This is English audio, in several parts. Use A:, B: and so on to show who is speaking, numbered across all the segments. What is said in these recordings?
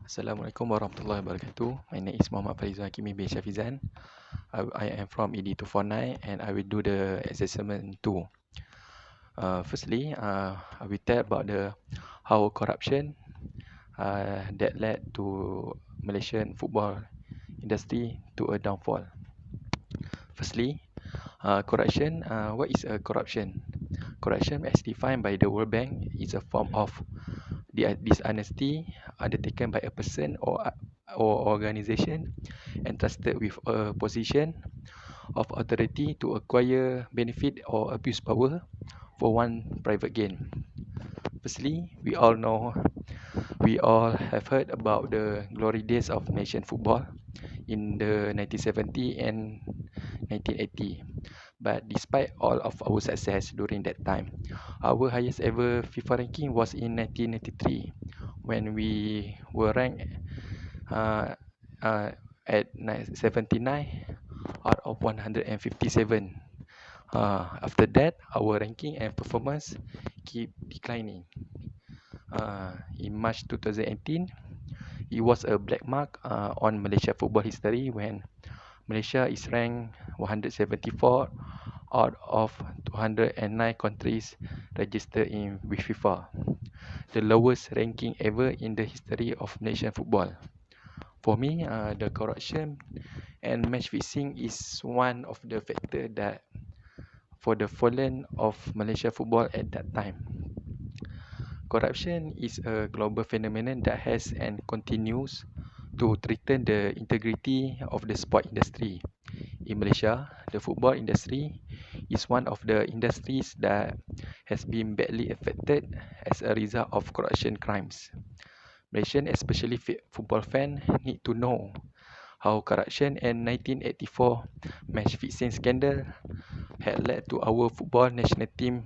A: Assalamualaikum warahmatullahi wabarakatuh. My name is Muhammad Farizul Hakimi bin Syafizan. I am from ED59 and I will do the assessment 2. Firstly, I will tell about the how corruption that led to Malaysian football industry to a downfall. Firstly, corruption. What is a corruption? Corruption, as defined by the World Bank, is a form of dishonesty undertaken by a person or organisation entrusted with a position of authority to acquire benefit or abuse power for one private gain. Firstly, we all have heard about the glory days of nation football in the 1970 and 1980. But despite all of our success during that time, our highest ever FIFA ranking was in 1993 when we were ranked uh, uh, at 79 out of 157. After that, our ranking and performance keep declining. In March 2018, it was a black mark on Malaysia football history when Malaysia is ranked 174 out of 209 countries registered with FIFA, the lowest ranking ever in the history of Malaysian football. For me, the corruption and match fixing is one of the factors that for the fallen of Malaysia football at that time. Corruption is a global phenomenon that has and continues to threaten the integrity of the sport industry. In Malaysia, the football industry is one of the industries that has been badly affected as a result of corruption crimes. Malaysians, especially football fans, need to know how corruption and 1984 match fixing scandal had led to our football national team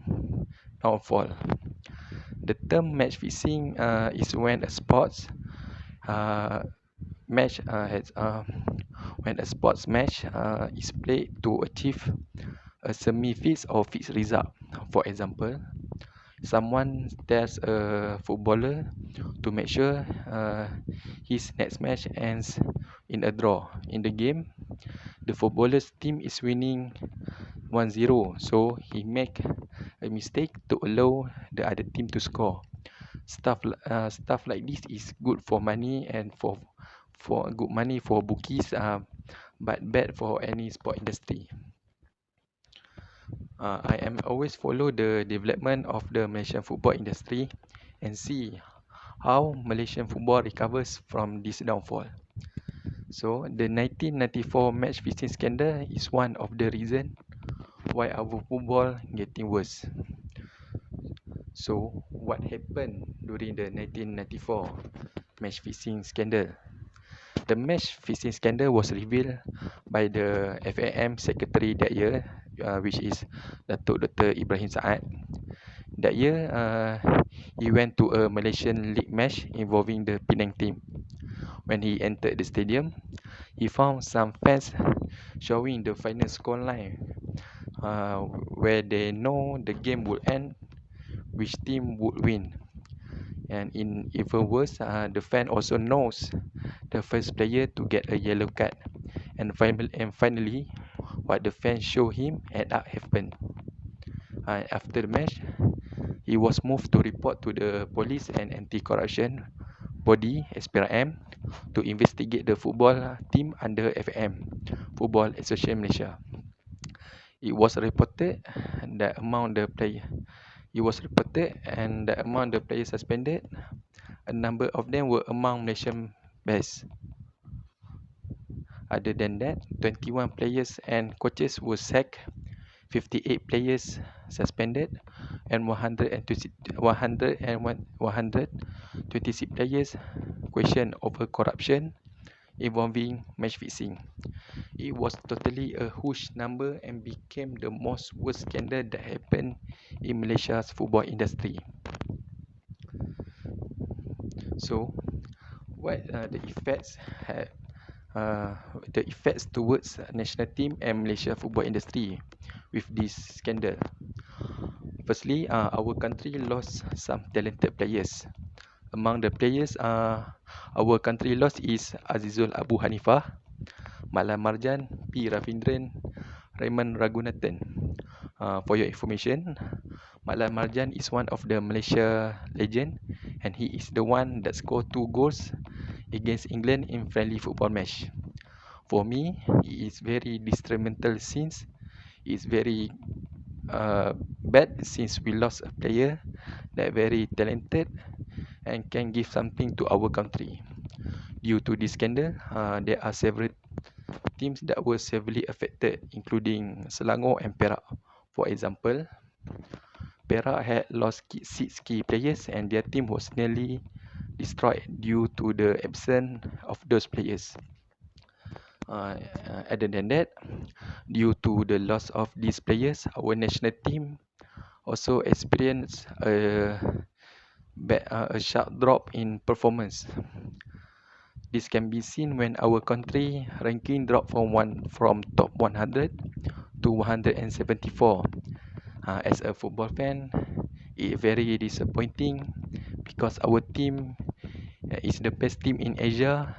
A: downfall. The term match fixing is when a sports match is played to achieve a semi-fixed or fixed result. For example, someone tells a footballer to make sure his next match ends in a draw. In the game, the footballer's team is winning 1-0, so he make a mistake to allow the other team to score. Stuff like this is good for money and for good money for bookies, but bad for any sport industry. I am always follow the development of the Malaysian football industry and see how Malaysian football recovers from this downfall. So the 1994 match fixing scandal is one of the reason why our football getting worse. So what happened during the 1994 match fixing scandal? The match fixing scandal was revealed by the FAM secretary that year, which is Datuk Dr. Ibrahim Saad. That year, he went to a Malaysian league match involving the Penang team. When he entered the stadium, he found some fans showing the final scoreline, where they know the game would end, which team would win. And even worse, the fan also knows the first player to get a yellow card. And finally, what the fans show him had happened. After the match, he was moved to report to the police and anti-corruption body SPRM to investigate the football team under FAM, Football Association Malaysia. It was reported that among the players suspended, a number of them were among Malaysian best. Other than that, 21 players and coaches were sacked, 58 players suspended, and 126 players questioned over corruption involving match fixing. It was totally a huge number and became the most worst scandal that happened in Malaysia's football industry. So, what the effects towards national team and Malaysia football industry with this scandal? Firstly, our country lost some talented players. Among the players, our country lost is Azizul Abu Hanifah, Malan Marjan, P. Ravindran, Raymond Raghunathan. For your information, Malan Marjan is one of the Malaysia legend, and he is the one that scored 2 goals against England in friendly football match. For me, he is very instrumental since it's very bad since we lost a player that very talented and can give something to our country. Due to this scandal, there are several teams that were severely affected, including Selangor and Perak. For example, Perak had lost 6 key players and their team was nearly destroyed due to the absence of those players. Other than that, due to the loss of these players, our national team also experienced a sharp drop in performance. This can be seen when our country ranking dropped from top 100 to 174. As a football fan, it's very disappointing because our team is the best team in Asia,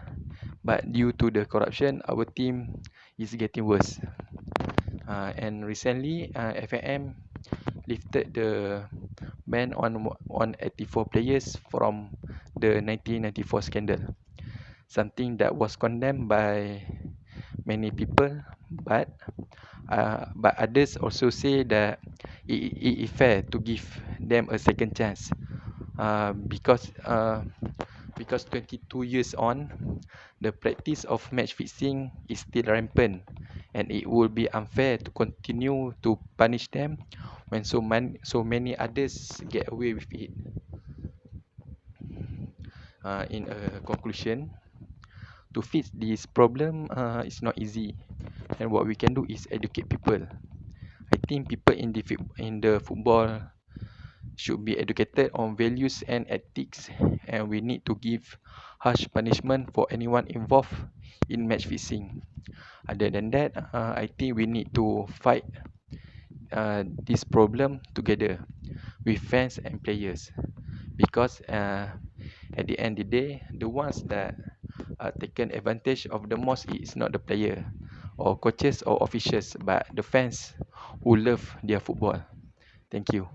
A: but due to the corruption, our team is getting worse. And recently, FAM lifted the ban on 84 players from the 1994 scandal, something that was condemned by many people, but others also say that it is fair to give them a second chance, because 22 years on, the practice of match fixing is still rampant, and it would be unfair to continue to punish them when so many others get away with it. In a conclusion, to fix this problem is not easy, and what we can do is educate people. I think people in the football should be educated on values and ethics, and we need to give harsh punishment for anyone involved in match fixing. Other than that, I think we need to fight this problem together with fans and players, because at the end of the day, the ones that are taken advantage of the most is not the player or coaches or officials, but the fans who love their football. Thank you.